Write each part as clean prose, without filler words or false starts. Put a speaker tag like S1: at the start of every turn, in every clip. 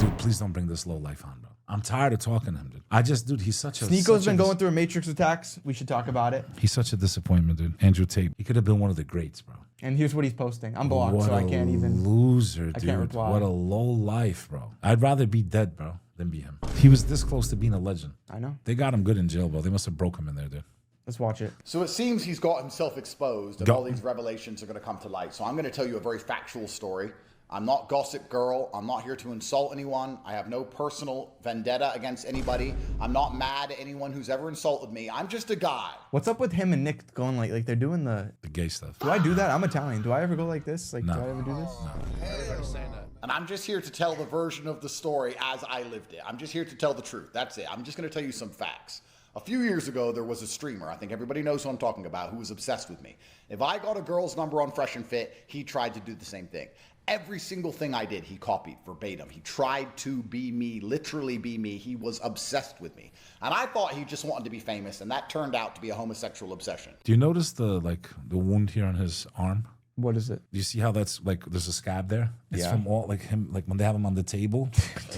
S1: Dude, please don't bring this low life on, bro. I'm tired of talking to him, dude. Dude, he's such a...
S2: Sneako's been going through a matrix attacks. We should talk about it.
S1: He's such a disappointment, dude. Andrew Tate. He could have been one of the greats, bro.
S2: And here's what he's posting. I'm blocked, so I can't even...
S1: loser, dude.
S2: I can't reply.
S1: What a low life, bro. I'd rather be dead, bro, than be him. He was this close to being a legend.
S2: I know.
S1: They got him good in jail, bro. They must have broke him in there, dude.
S2: Let's watch it.
S3: So it seems he's got himself exposed and all these revelations are going to come to light. So I'm going to tell you a very factual story. I'm not Gossip Girl. I'm not here to insult anyone. I have no personal vendetta against anybody. I'm not mad at anyone who's ever insulted me. I'm just a guy.
S2: What's up with him and Nick going like they're doing the
S1: gay stuff?
S2: Do I do that? I'm Italian. Do I ever go like this? Like,
S1: no.
S2: do I ever do this?
S1: No.
S3: And I'm just here to tell the version of the story as I lived it. I'm just here to tell the truth. That's it. I'm just going to tell you some facts. A few years ago, there was a streamer, I think everybody knows who I'm talking about, who was obsessed with me. If I got a girl's number on Fresh and Fit, he tried to do the same thing. Every single thing I did, he copied verbatim. He tried to be me, literally be me. He was obsessed with me. And I thought he just wanted to be famous, and that turned out to be a homosexual obsession.
S1: Do you notice the wound here on his arm?
S2: What is it?
S1: Do you see how that's like, there's a scab there? It's
S2: Yeah.
S1: from all, like him, like when they have him on the table,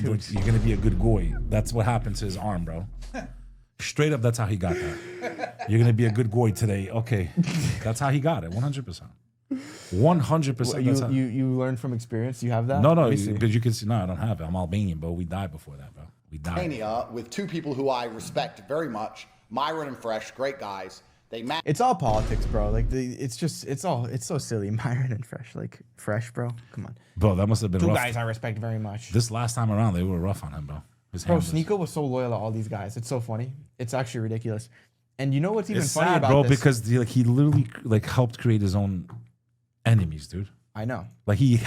S1: you're going to be a good goy. That's what happened to his arm, bro. Straight up, that's how he got that. You're going to be a good goy today. Okay. That's how he got it, 100%. 100%.
S2: You learned from experience? You have that?
S1: No, but you can see, no, I don't have it. I'm Albanian, but we died before that, bro. We died.
S3: With two people who I respect very much, Myron and Fresh, great guys.
S2: It's all politics, bro. Like it's so silly. Myron and Fresh, like Fresh, bro. Come on,
S1: bro. That must have been
S2: two
S1: rough.
S2: guys I respect very much.
S1: This last time around, they were rough on him, bro.
S2: Bro, Sneako was so loyal to all these guys. It's so funny. It's actually ridiculous. And you know what's even funny
S1: sad,
S2: about
S1: bro,
S2: this?
S1: because he literally helped create his own enemies, dude.
S2: I know.
S1: Like he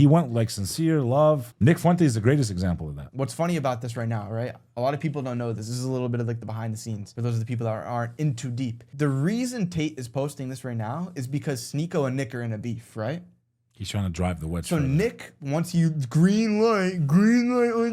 S1: went sincere love. Nick Fuentes is the greatest example of that.
S2: What's funny about this right now, right? A lot of people don't know this. This is a little bit of like the behind the scenes for those of the people that aren't in too deep. The reason Tate is posting this right now is because Sneako and Nick are in a beef, right?
S1: He's trying to drive the wedge.
S2: So Nick wants you green light on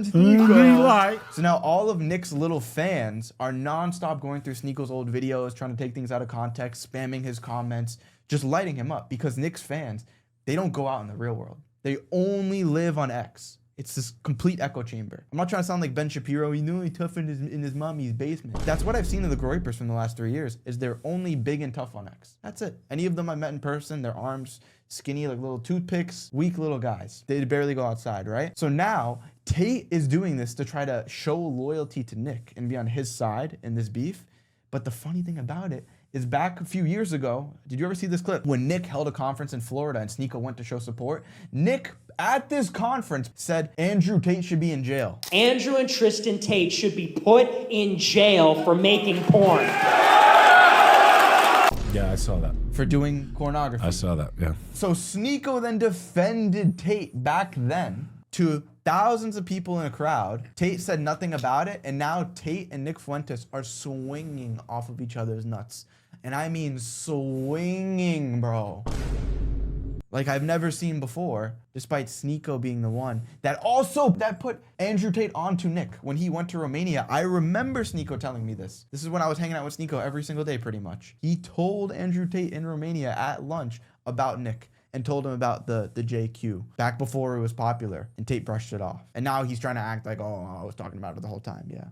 S2: Sneako.
S1: Green light.
S2: So now all of Nick's little fans are nonstop going through Sneako's old videos, trying to take things out of context, spamming his comments, just lighting him up because Nick's fans, they don't go out in the real world. They only live on X. It's this complete echo chamber. I'm not trying to sound like Ben Shapiro. You know, he's tough in his mommy's basement. That's what I've seen of the Groypers from the last 3 years, is they're only big and tough on X. That's it. Any of them I met in person, their arms skinny like little toothpicks, weak little guys. They barely go outside, right? So now Tate is doing this to try to show loyalty to Nick and be on his side in this beef. But the funny thing about it is back a few years ago, did you ever see this clip? When Nick held a conference in Florida and Sneako went to show support, Nick at this conference said Andrew Tate should be in jail.
S4: Andrew and Tristan Tate should be put in jail for making porn.
S1: Yeah, I saw that.
S2: For doing pornography.
S1: I saw that, yeah.
S2: So Sneako then defended Tate back then to thousands of people in a crowd. Tate said nothing about it, and now Tate and Nick Fuentes are swinging off of each other's nuts. And I mean swinging, bro. Like I've never seen before, despite Sneako being the one that put Andrew Tate onto Nick when he went to Romania. I remember Sneako telling me this. This is when I was hanging out with Sneako every single day, pretty much. He told Andrew Tate in Romania at lunch about Nick and told him about the JQ back before it was popular, and Tate brushed it off. And now he's trying to act like, oh, I was talking about it the whole time, yeah.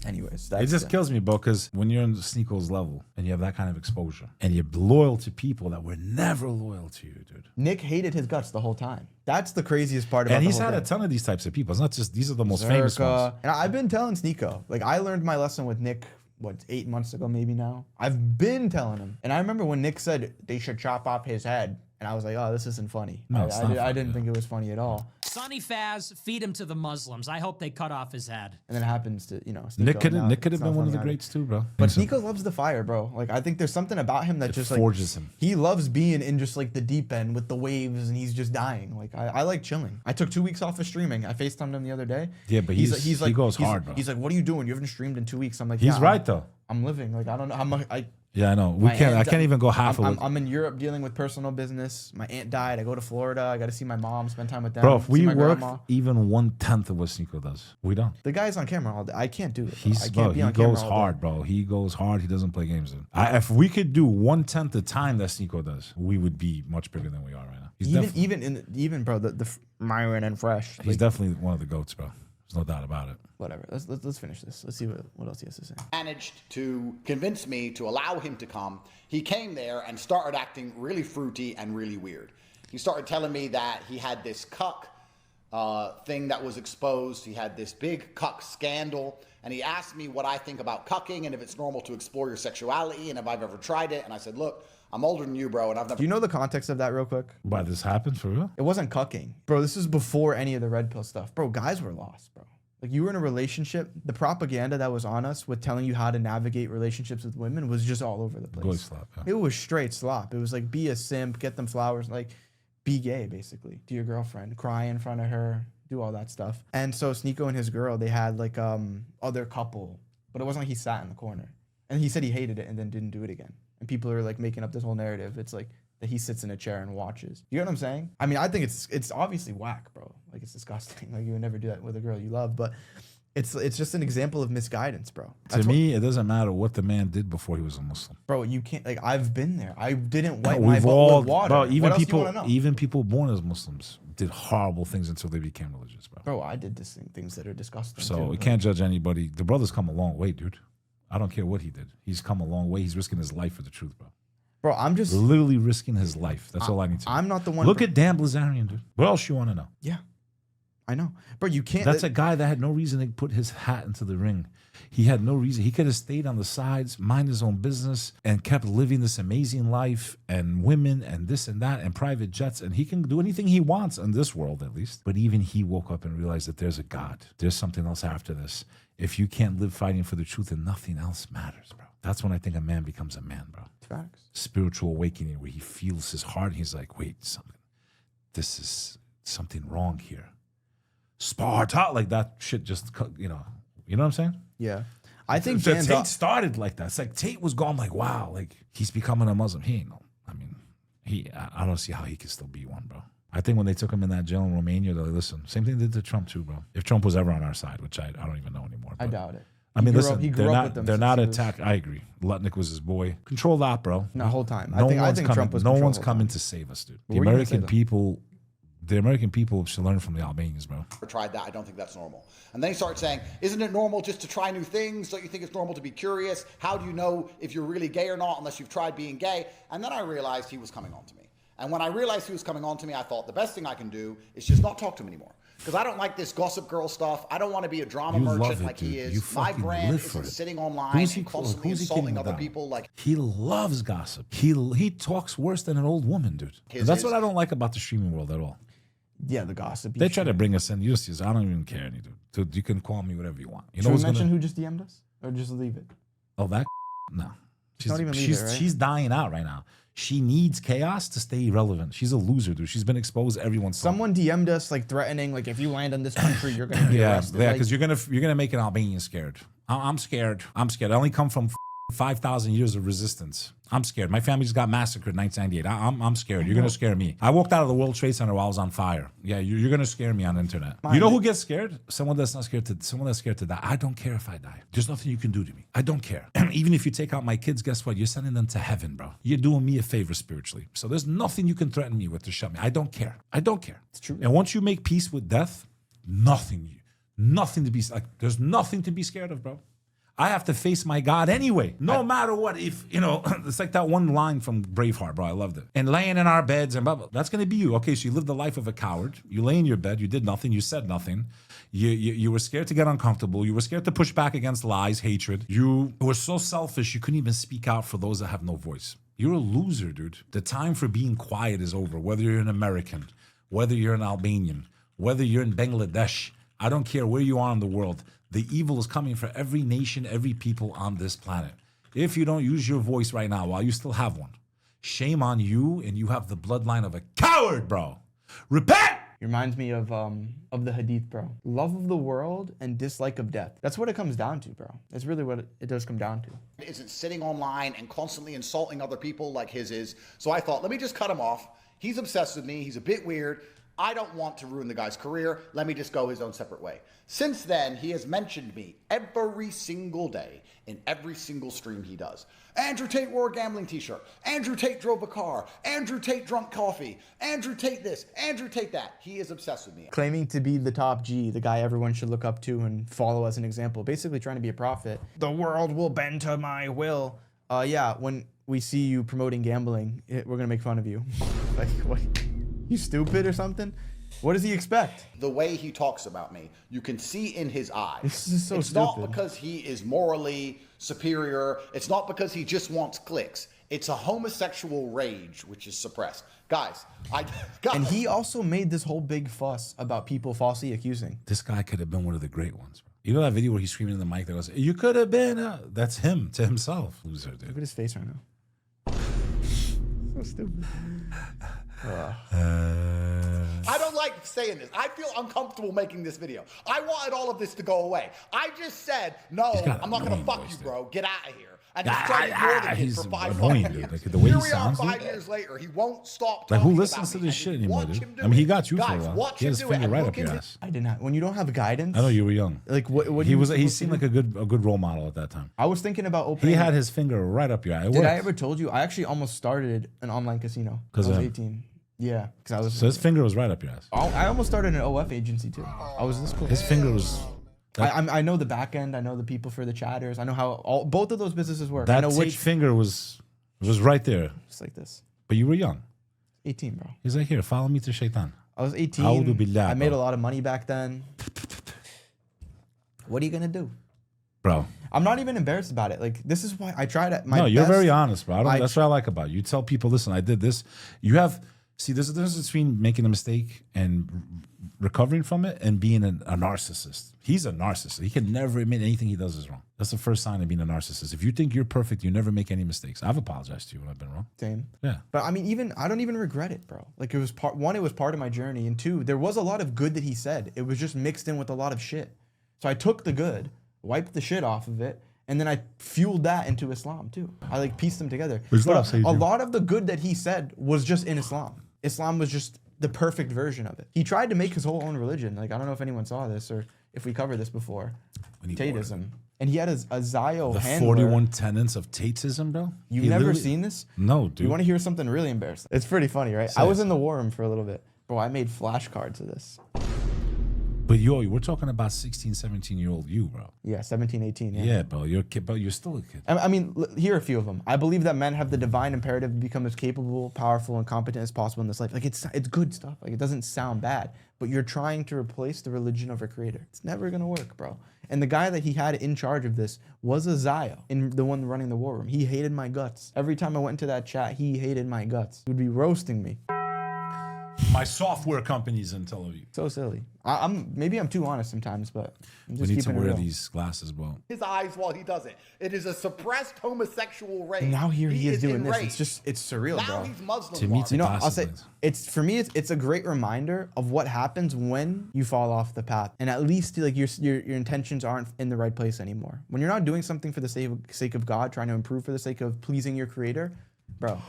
S2: Anyways,
S1: it just kills me, bro, because when you're in Sneako's level and you have that kind of exposure and you're loyal to people that were never loyal to you, dude.
S2: Nick hated his guts the whole time. That's the craziest part about it.
S1: And he's had a ton of these types of people. It's not just, these are the most famous ones.
S2: And I've been telling Sneako, like I learned my lesson with Nick, what, 8 months ago maybe now? I've been telling him. And I remember when Nick said they should chop off his head, and I was like, oh, this isn't funny.
S1: No,
S2: I didn't think it was funny at all.
S5: SunnyFaz, feed him to the Muslims. I hope they cut off his head.
S2: And then it happens to, you know,
S1: Sneako. Nick could have been one of the greats too, bro.
S2: But Sneako loves the fire, bro. Like, I think there's something about him that just
S1: forges him.
S2: He loves being in just like the deep end with the waves, and he's just dying. Like, I like chilling. I took 2 weeks off of streaming. I FaceTimed him the other day.
S1: Yeah, but he goes hard, bro.
S2: He's like, what are you doing? You haven't streamed in 2 weeks. I'm like,
S1: he's
S2: yeah,
S1: right though.
S2: I'm living. Like, I don't know how much.
S1: Yeah, I know. We
S2: My
S1: can't. I
S2: aunt
S1: can't even go half of it.
S2: I'm in Europe dealing with personal business. My aunt died. I go to Florida. I got to see my mom, spend time with them.
S1: Bro, if
S2: see
S1: we
S2: my
S1: work
S2: grandma.
S1: even 1/10 of what Sneako does, we don't.
S2: The guy's on camera all day. I can't do it. Bro. I
S1: He's
S2: can't
S1: bro,
S2: be
S1: he
S2: on camera
S1: goes
S2: all
S1: hard,
S2: day.
S1: bro. He goes hard. He doesn't play games. Dude. If we could do 1/10 the time that Sneako does, we would be much bigger than we are right now. He's
S2: Even bro, the Myron and Fresh.
S1: he's definitely one of the GOATs, bro. There's no doubt about it.
S2: Whatever. Let's finish this. Let's see what else he has to say.
S3: Managed to convince me to allow him to come. He came there and started acting really fruity and really weird. He started telling me that he had this cuck thing that was exposed. He had this big cuck scandal. And he asked me what I think about cucking and if it's normal to explore your sexuality and if I've ever tried it. And I said, look, I'm older than you, bro, and I've never...
S2: Do you know the context of that real quick?
S1: Why this happened for real?
S2: It wasn't cucking. Bro, this is before any of the red pill stuff. Bro, guys were lost, bro. Like, you were in a relationship. The propaganda that was on us with telling you how to navigate relationships with women was just all over the place.
S1: Boy slap. Yeah.
S2: It was straight slop. It was like, be a simp, get them flowers, like, be gay, basically, to your girlfriend. Cry in front of her, do all that stuff. And so Sneako and his girl, they had, like, other couple. But it wasn't like he sat in the corner. And he said he hated it and then didn't do it again. And people are, like, making up this whole narrative. It's like that he sits in a chair and watches. You know what I'm saying? I mean, I think it's obviously whack, bro. Like, it's disgusting. Like, you would never do that with a girl you love. But it's just an example of misguidance, bro.
S1: To me, it doesn't matter what the man did before he was a Muslim.
S2: Bro, you can't, like, I've been there. I didn't wipe my
S1: We've
S2: butt
S1: all,
S2: with water.
S1: bro.
S2: What else do you wanna know?
S1: Even people born as Muslims did horrible things until they became religious, bro.
S2: Bro, I did things that are disgusting.
S1: So
S2: too,
S1: we can't judge anybody. The brother's come a long way, dude. I don't care what he did. He's come a long way. He's risking his life for the truth, bro.
S2: Bro, I'm just
S1: Literally risking his life. That's all I need to know.
S2: I'm not the one.
S1: Look at Dan Bilzerian, dude. What else you want to know?
S2: Yeah, I know, bro. You can't.
S1: That's a guy that had no reason to put his hat into the ring. He had no reason. He could have stayed on the sides, mind his own business, and kept living this amazing life and women and this and that and private jets. And he can do anything he wants in this world, at least. But even he woke up and realized that there's a God. There's something else after this. If you can't live fighting for the truth, then nothing else matters, bro. That's when I think a man becomes a man, bro.
S2: Facts.
S1: Spiritual awakening where he feels his heart. And he's like, wait, this is something wrong here. Sparta, like that shit just, you know what I'm saying?
S2: Yeah, I think
S1: Tate started like that. It's like Tate was gone like, wow, like he's becoming a Muslim. He ain't no, I mean, I don't see how he can still be one, bro. I think when they took him in that jail in Romania, they're like, listen, same thing they did to Trump too, bro. If Trump was ever on our side, which I don't even know anymore.
S2: I doubt it.
S1: I mean, listen,
S2: he grew up with them
S1: they're
S2: since
S1: not
S2: he was-
S1: attack. I agree. Lutnick was his boy. Control that, bro.
S2: No, whole time.
S1: No
S2: I
S1: one's
S2: think
S1: coming.
S2: Trump was
S1: No
S2: control
S1: one's
S2: the whole
S1: coming
S2: time.
S1: to save us, dude.
S2: What were you gonna say,
S1: The American people should learn from the Albanians, bro.
S3: Tried that. I don't think that's normal. And then he started saying, isn't it normal just to try new things? Don't you think it's normal to be curious? How do you know if you're really gay or not unless you've tried being gay? And then I realized he was coming on to me. And when I realized he was coming on to me, I thought the best thing I can do is just not talk to him anymore. Because I don't like this gossip girl stuff. I don't want to be a drama merchant like he is. My brand isn't sitting online and constantly insulting other people. Like,
S1: he loves gossip. He talks worse than an old woman, dude. And that's what I don't like about the streaming world at all.
S2: Yeah, the gossip.
S1: They try to bring us in. You just, I don't even care, dude. You can call me whatever you want. You know
S2: Should we
S1: what's
S2: mention who just DM'd us, or just leave it?
S1: Oh, that? No.
S2: Don't even leave it, right?
S1: She's dying out right now. She needs chaos to stay relevant. She's a loser, dude. She's been exposed. Everyone's
S2: Someone DM'd us like threatening, like if you land in this country, you're gonna be arrested.
S1: Yeah,
S2: Like,
S1: because you're gonna make an Albanian scared. I'm scared. I'm scared. I only come from 5,000 years of resistance. I'm scared. My family just got massacred in 1998. I'm scared. You're gonna scare me. I walked out of the World Trade Center while I was on fire. Yeah, you're gonna scare me on the internet. You know who gets scared? Someone that's scared to die. I don't care if I die. There's nothing you can do to me. I don't care. Even if you take out my kids, guess what? You're sending them to heaven, bro. You're doing me a favor spiritually. So there's nothing you can threaten me with to shut me. I don't care. I don't care. It's
S2: true.
S1: And once you make peace with death, nothing to be like. There's nothing to be scared of, bro. I have to face my God anyway, no matter what. If, it's like that one line from Braveheart, bro. I loved it. And laying in our beds and blah, blah. That's going to be you. Okay, so you lived the life of a coward. You lay in your bed. You did nothing. You said nothing. You were scared to get uncomfortable. You were scared to push back against lies, hatred. You were so selfish you couldn't even speak out for those that have no voice. You're a loser, dude. The time for being quiet is over. Whether you're an American, whether you're an Albanian, whether you're in Bangladesh, I don't care where you are in the world. The evil is coming for every nation, every people on this planet. If you don't use your voice right now while you still have one, shame on you, and you have the bloodline of a coward, bro. Repent!
S2: Reminds me of the hadith, bro. Love of the world and dislike of death. That's what it comes down to, bro. That's really what it does come down to.
S3: Isn't sitting online and constantly insulting other people like his is. So I thought, let me just cut him off. He's obsessed with me. He's a bit weird. I don't want to ruin the guy's career. Let me just go his own separate way. Since then, he has mentioned me every single day in every single stream he does. Andrew Tate wore a gambling t-shirt. Andrew Tate drove a car. Andrew Tate drunk coffee. Andrew Tate this. Andrew Tate that. He is obsessed with me.
S2: Claiming to be the top G, the guy everyone should look up to and follow as an example. Basically trying to be a prophet. The world will bend to my will. Yeah, when we see you promoting gambling, we're going to make fun of you. Like, what? You stupid or something? What does he expect?
S3: The way he talks about me, you can see in his eyes.
S2: This is so
S3: it's
S2: stupid.
S3: not because he is morally superior. It's not because he just wants clicks. It's a homosexual rage which is suppressed. Guys,
S2: And he also made this whole big fuss about people falsely accusing.
S1: This guy could have been one of the great ones, bro. You know that video where he's screaming in the mic that goes, "You could have been." That's him to himself. Loser, dude.
S2: Look at his face right now. So stupid.
S3: I don't like saying this. I feel uncomfortable making this video. I wanted all of this to go away. I just said, no,
S1: got
S3: I'm not going to
S1: annoying
S3: fuck
S1: voice,
S3: you,
S1: dude.
S3: bro. Get out of here. And just try to ignore the kid
S1: he's
S3: for 5
S1: annoying,
S3: fucking
S1: dude.
S3: years.
S1: Like, the way
S3: Here
S1: he
S3: we
S1: sounds,
S3: are
S1: dude.
S3: 5 years later. He won't stop
S1: Like,
S3: talking
S1: who
S3: about
S1: listens to
S3: me.
S1: this
S3: And
S1: shit
S3: just
S1: anymore,
S3: watch
S1: dude?
S3: him do
S1: I mean, he
S3: it.
S1: got you for a
S3: Guys,
S1: while.
S3: watch
S1: He
S3: him
S1: has
S3: do
S1: his
S3: it
S1: finger
S3: and
S1: right
S3: look
S1: up your
S3: into-
S1: ass.
S2: I did not. When you don't have guidance.
S1: I know you were young.
S2: Like what
S1: He
S2: you
S1: was. He
S2: supposed to
S1: seemed
S2: do?
S1: like a good role model at that time.
S2: I was thinking about
S1: He
S2: opening.
S1: had his finger right up your eye. It
S2: Did I
S1: worked.
S2: ever told you? I actually almost started an online casino.
S1: 'Cause
S2: I was
S1: of him?
S2: 18. Yeah, because I was.
S1: So his finger was right up your ass.
S2: I almost started an OF agency too. I was this cool.
S1: His finger was.
S2: I know the back end. I know the people for the chatters. I know how both of those businesses work. I
S1: That
S2: know
S1: Tate
S2: which.
S1: finger was right there.
S2: Just like this.
S1: But you were young.
S2: 18, bro.
S1: He's like, here, follow me to Shaitan.
S2: I was 18.
S1: A'udhu billah,
S2: I made
S1: bro.
S2: a lot of money back then. What are you gonna do?
S1: Bro.
S2: I'm not even embarrassed about it. Like this is why I tried it.
S1: No, you're very honest, bro.
S2: I-
S1: That's what I like about you. You tell people, listen, I did this. You have, see, there's a difference between making a mistake and recovering from it and being a narcissist. He's a narcissist. He can never admit anything he does is wrong. That's the first sign of being a narcissist. If you think you're perfect, you never make any mistakes. I've apologized to you when I've been wrong.
S2: Same.
S1: Yeah.
S2: But I mean, I don't even regret it, bro. Like it was it was part of my journey, and two, there was a lot of good that he said. It was just mixed in with a lot of shit. So I took the good, wiped the shit off of it, and then I fueled that into Islam too. I like pieced them together.
S1: Islam
S2: But
S1: saved
S2: a
S1: you.
S2: lot of the good that he said was just in Islam. Islam was just the perfect version of it. He tried to make his whole own religion. Like I don't know if anyone saw this or if we covered this before.
S1: When he
S2: Tateism. And he had a 𝐂𝐸𝐬𝐿
S1: The
S2: handler.
S1: 41 tenets of Tateism, bro.
S2: You've
S1: He
S2: never
S1: literally-
S2: seen this?
S1: No, dude.
S2: You want to hear something really embarrassing? It's pretty funny, right? I was in the war room for a little bit. Bro, I made flashcards of this.
S1: But yo, we're talking about 16, 17-year-old you, bro.
S2: Yeah, 17, 18.
S1: Yeah, bro. You're a kid, but you're still a kid.
S2: I mean, here are a few of them. I believe that men have the divine imperative to become as capable, powerful, and competent as possible in this life. Like, it's good stuff. Like, it doesn't sound bad. But you're trying to replace the religion of our creator. It's never going to work, bro. And the guy that he had in charge of this was 𝐂𝐸𝐬𝐿, in the one running the war room. He hated my guts. Every time I went into that chat, he hated my guts. He would be roasting me.
S1: My software company's in Tel Aviv.
S2: So silly. Maybe I'm too honest sometimes, but I'm
S1: We
S2: just
S1: need to
S2: keeping it
S1: wear
S2: real.
S1: these glasses, bro.
S3: His eyes while he does it. It is a suppressed homosexual rage.
S2: And now here he is doing this.
S3: enraged.
S2: It's surreal,
S3: Now
S2: bro.
S3: he's Muslim.
S1: To me,
S3: Mark.
S1: to
S2: You know, I'll
S1: glasses,
S2: say
S1: please.
S2: it's for me. It's a great reminder of what happens when you fall off the path, and at least like your intentions aren't in the right place anymore. When you're not doing something for the sake of God, trying to improve for the sake of pleasing your Creator, bro.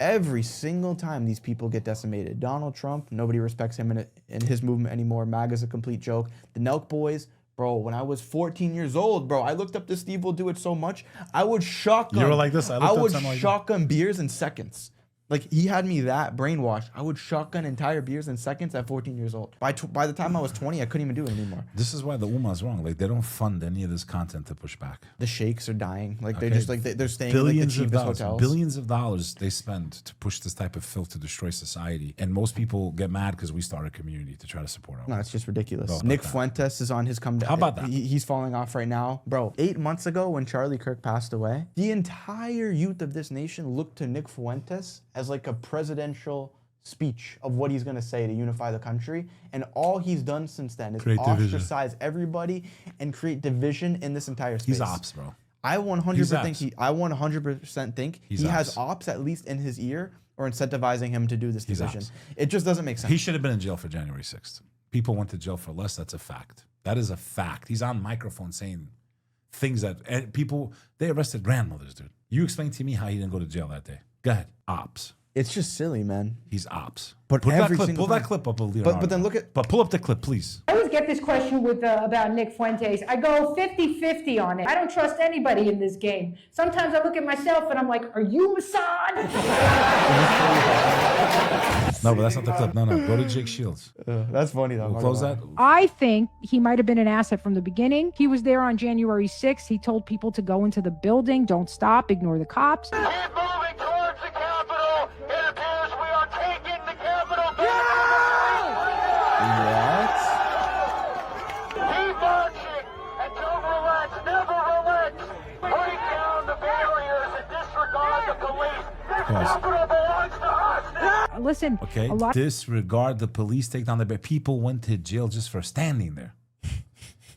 S2: Every single time these people get decimated. Donald Trump, nobody respects him in his movement anymore. MAGA's a complete joke. The 𝐂𝐞 boys. Bro, when I was 14 years old, bro, I looked up to Steve Will Do It so much. I would shotgun.
S1: You were like this? I looked
S2: I
S1: up
S2: would
S1: something like that.
S2: shotgun beers in seconds. Like, he had me that brainwashed. I would shotgun entire beers in seconds at 14 years old. By the time I was 20, I couldn't even do it anymore.
S1: This is why the Ummah's wrong. Like, they don't fund any of this content to push back.
S2: The sheikhs are dying. Like, they're
S1: Okay.
S2: just like, they're staying in like, the
S1: Billions of
S2: cheapest
S1: dollars.
S2: hotels.
S1: Billions of dollars they spend to push this type of filth to destroy society. And most people get mad because we start a community to try to support our
S2: No, it's just ridiculous.
S1: How about
S2: Nick
S1: that?
S2: Fuentes is on his comeback.
S1: How about that?
S2: He's falling off right now. Bro, 8 months ago when Charlie Kirk passed away, the entire youth of this nation looked to Nick Fuentes as like a presidential speech of what he's going to say to unify the country. And all he's done since then is
S1: Create division.
S2: ostracize everybody and create division in this entire space.
S1: He's ops, bro.
S2: I 100%
S1: He's
S2: think
S1: ops.
S2: I 100% think
S1: He's
S2: he has
S1: ops.
S2: ops at least in his ear or incentivizing him to do this division.
S1: ops.
S2: It just doesn't make sense.
S1: He should have been in jail for January 6th. People went to jail for less. That's a fact. That is a fact. He's on microphone saying things that and people, they arrested grandmothers, dude. You explain to me how he didn't go to jail that day. Go ahead. Ops.
S2: It's just silly, man.
S1: He's ops.
S2: But
S1: Pull
S2: every
S1: that clip.
S2: single
S1: Pull that
S2: time.
S1: clip up of Leonardo.
S2: But then look at.
S1: But pull up the clip, please.
S6: I always get this question with about Nick Fuentes. I go 50-50 on it. I don't trust anybody in this game. Sometimes I look at myself and I'm like, are you Mossad?
S1: No, but that's not the clip. No, go to Jake Shields.
S2: That's funny though.
S1: We'll close that.
S6: I think he might have been an asset from the beginning. He was there on January 6th. He told people to go into the building, don't stop, ignore the cops.
S7: Keep moving towards the Capitol. It appears we are taking the Capitol back.
S2: What?
S7: Keep marching and don't relax, never relax. Break down the barriers and disregard the police. This Capitol belongs to us now.
S6: Listen,
S1: Okay.
S6: a lot.
S1: Disregard the police, take down the bed. People went to jail just for standing there.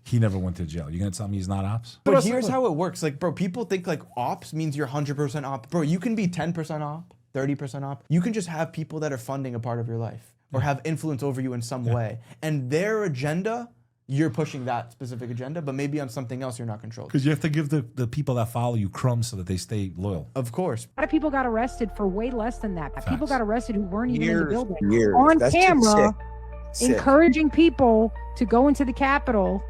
S1: He never went to jail. You gonna tell me he's not ops?
S2: But here's how it works. Like, bro, people think like ops means you're 100% op. Bro, you can be 10% op, 30% op. You can just have people that are funding a part of your life or have influence over you in some way. And their agenda, you're pushing that specific agenda, but maybe on something else you're not controlled.
S1: Because you have to give the people that follow you crumbs so that they stay loyal.
S2: Of course.
S6: A lot of people got arrested for way less than that. People got arrested who weren't even in the building.
S8: Years.
S6: On
S8: That's just
S6: camera,
S8: sick.
S6: encouraging people to go into the Capitol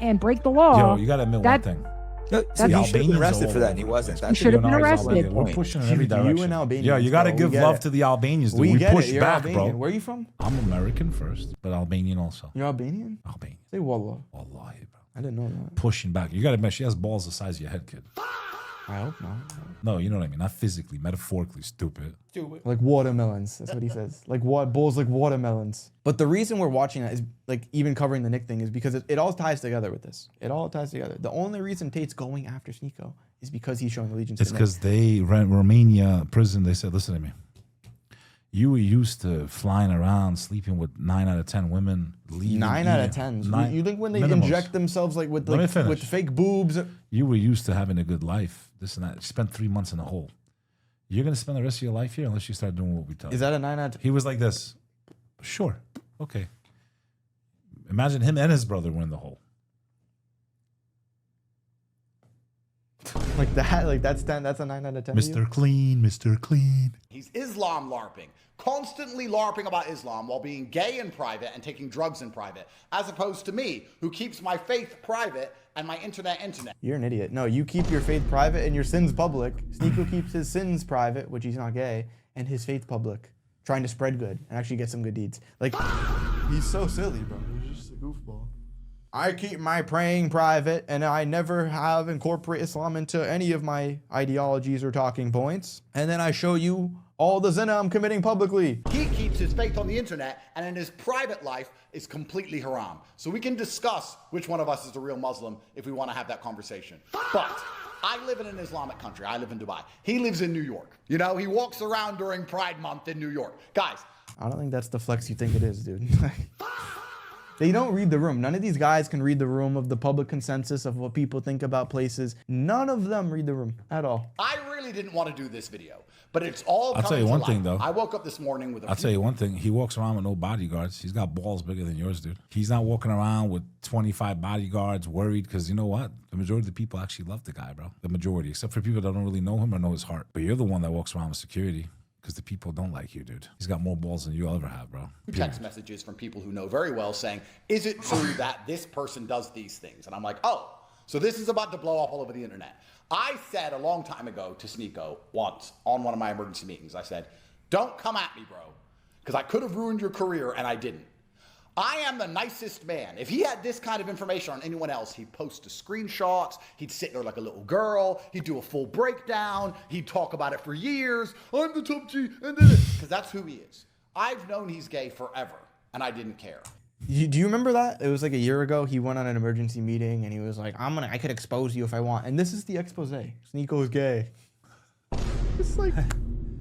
S6: and break the law.
S1: Yo, you gotta admit
S6: that-
S1: one thing.
S8: No,
S1: The
S8: he should have
S1: Albanians
S8: been arrested
S1: are
S8: for that,
S1: all
S8: and he
S1: over
S8: wasn't.
S1: the
S8: That's
S6: should have
S8: the
S6: been
S8: reason
S6: arrested.
S8: why.
S1: We're pushing in every
S2: You and
S1: direction.
S2: Albanians,
S1: Yo, you gotta
S2: bro, we
S1: give
S2: get
S1: love
S2: it.
S1: to the Albanians, dude.
S2: We
S1: We
S2: get
S1: push
S2: it. You're
S1: back,
S2: Albanian.
S1: bro.
S2: Where are you from?
S1: I'm American first, but Albanian also.
S2: You're Albanian?
S1: Albanian.
S2: Say wallah.
S1: Wallahi, bro.
S2: I didn't know that.
S1: Pushing back. You gotta admit, she has balls the size of your head, kid.
S2: I hope not.
S1: No, you know what I mean. Not physically, metaphorically, stupid.
S2: Like watermelons. That's what he says. Like what bulls like watermelons. But the reason we're watching that is like even covering the Nick thing is because it all ties together with this. It all ties together. The only reason Tate's going after Sneako is because he's showing allegiance
S1: It's
S2: to Nick.
S1: because they ran Romania prison. They said, listen to me. You were used to flying around, sleeping with 9 out of 10 women. Leaving
S2: 9 out of
S1: eating-
S2: 10s.
S1: nine-
S2: You think when they
S1: minimums.
S2: inject themselves like with
S1: Let me finish.
S2: with fake boobs?
S1: You were used to having a good life, this and that. You spent 3 months in a hole. You're gonna spend the rest of your life here unless you start doing what we tell you.
S2: Is that a 9 out of 10?
S1: He was like this. Sure. Okay. Imagine him and his brother were in the hole.
S2: Like that? Like that's 10, that's a 9 out of 10. to you?
S1: Mr. Clean, Mr. Clean.
S3: He's Islam LARPing, constantly LARPing about Islam while being gay in private and taking drugs in private, as opposed to me, who keeps my faith private and my internet.
S2: You're an idiot. No, you keep your faith private and your sins public. Sneako keeps his sins private, which he's not gay, and his faith public, trying to spread good and actually get some good deeds. Like, he's so silly, bro. He's just a goofball. I keep my praying private, and I never have incorporate Islam into any of my ideologies or talking points. And then I show you all the zina I'm committing publicly.
S3: He keeps his faith on the internet, and in his private life is completely haram. So we can discuss which one of us is the real Muslim if we want to have that conversation. But I live in an Islamic country. I live in Dubai. He lives in New York. You know, he walks around during Pride Month in New York. Guys,
S2: I don't think that's the flex you think it is, dude. They don't read the room. None of these guys can read the room of the public consensus of what people think about places. None of them read the room at all.
S3: I really didn't want to do this video, but it's all
S1: I'll
S3: coming
S1: tell you
S3: to
S1: one
S3: light.
S1: thing, though.
S3: I woke up this morning with a
S1: I'll tell you one thing. He walks around with no bodyguards. He's got balls bigger than yours, dude. He's not walking around with 25 bodyguards worried because you know what? The majority of the people actually love the guy, bro. The majority, except for people that don't really know him or know his heart. But you're the one that walks around with security because the people don't like you, dude. He's got more balls than you'll ever have, bro.
S3: text messages from people who know very well saying, is it true that this person does these things? And I'm like, oh, so this is about to blow up all over the internet. I said a long time ago to Sneako once on one of my emergency meetings, I said, don't come at me, bro, because I could have ruined your career and I didn't. I am the nicest man. If he had this kind of information on anyone else, he'd post the screenshots, he'd sit there like a little girl, he'd do a full breakdown, he'd talk about it for years. I'm the top G, and then because that's who he is. I've known he's gay forever, and I didn't care.
S2: Do you remember that? It was like a year ago. He went on an emergency meeting and he was like, I could expose you if I want. And this is the expose. Sneako's gay. It's like,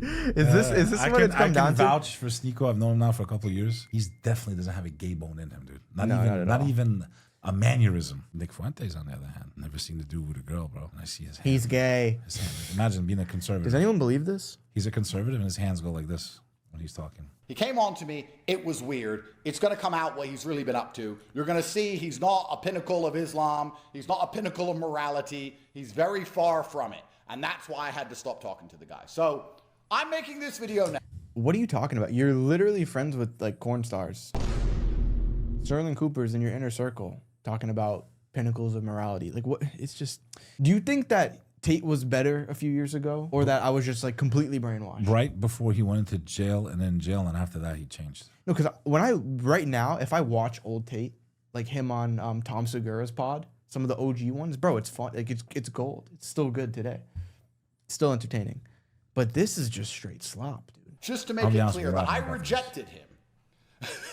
S2: is this what it's come down
S1: I can
S2: to?
S1: vouch for Sneako. I've known him now for a couple of years. He definitely doesn't have a gay bone in him, dude. Not
S2: No,
S1: even,
S2: not at all.
S1: even a mannerism. Nick Fuentes, on the other hand, never seen the dude with a girl, bro. And I see his hand.
S2: He's gay.
S1: His hand. Imagine being a conservative.
S2: Does anyone believe this?
S1: He's a conservative and his hands go like this when he's talking.
S3: He came on to me. It was weird. It's going to come out what he's really been up to. You're going to see he's not a pinnacle of Islam. He's not a pinnacle of morality. He's very far from it. And that's why I had to stop talking to the guy. So I'm making this video now.
S2: What are you talking about? You're literally friends with like corn stars. Sterling Cooper's in your inner circle talking about pinnacles of morality. Like what? It's just, do you think that Tate was better a few years ago, or that I was just like completely brainwashed?
S1: Right before he went into jail and then jail, and after that he changed.
S2: No, because right now, if I watch old Tate, like him on Tom Segura's pod, some of the OG ones, bro, it's fun. Like it's gold. It's still good today. It's still entertaining. But this is just straight slop, dude.
S3: Just to make it clear that I rejected him.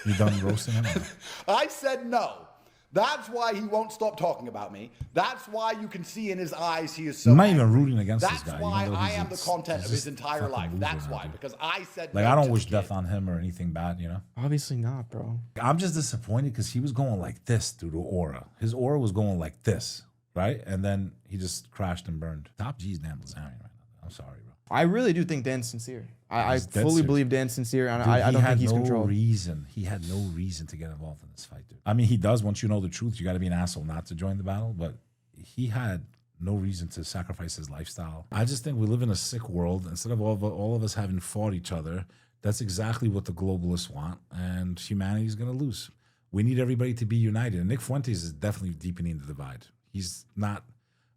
S1: You done roasting him?
S3: I said no. That's why he won't stop talking about me. That's why you can see in his eyes he is so
S1: I'm not
S3: angry.
S1: even rooting against this
S3: That's
S1: guy.
S3: why
S1: even though
S3: I
S1: he's
S3: am the content of his entire
S1: fucking
S3: life.
S1: loser
S3: That's
S1: now,
S3: why.
S1: dude.
S3: Because I said
S1: Like,
S3: no
S1: I don't
S3: to
S1: wish
S3: the
S1: death
S3: kid.
S1: on him or anything bad, you know?
S2: Obviously not, bro.
S1: I'm just disappointed because he was going like this through the aura. His aura was going like this, right? And then he just crashed and burned. Top G's Dan Bilzerian right now. I'm sorry, bro.
S2: I really do think Dan's sincere. I
S1: He's dead
S2: fully
S1: serious.
S2: believe Dan's sincere, and
S1: Dude,
S2: I don't think he's
S1: no
S2: controlled.
S1: reason. He had no reason to get involved in this fight, dude. I mean, he does. Once you know the truth, you got to be an asshole not to join the battle. But he had no reason to sacrifice his lifestyle. I just think we live in a sick world. Instead of all of us having fought each other, that's exactly what the globalists want, and humanity's going to lose. We need everybody to be united. And Nick Fuentes is definitely deepening the divide. He's not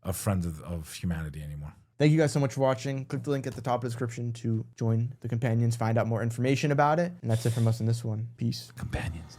S1: a friend of humanity anymore.
S2: Thank you guys so much for watching. Click the link at the top of the description to join the companions, find out more information about it. And that's it from us in this one. Peace.
S1: Companions.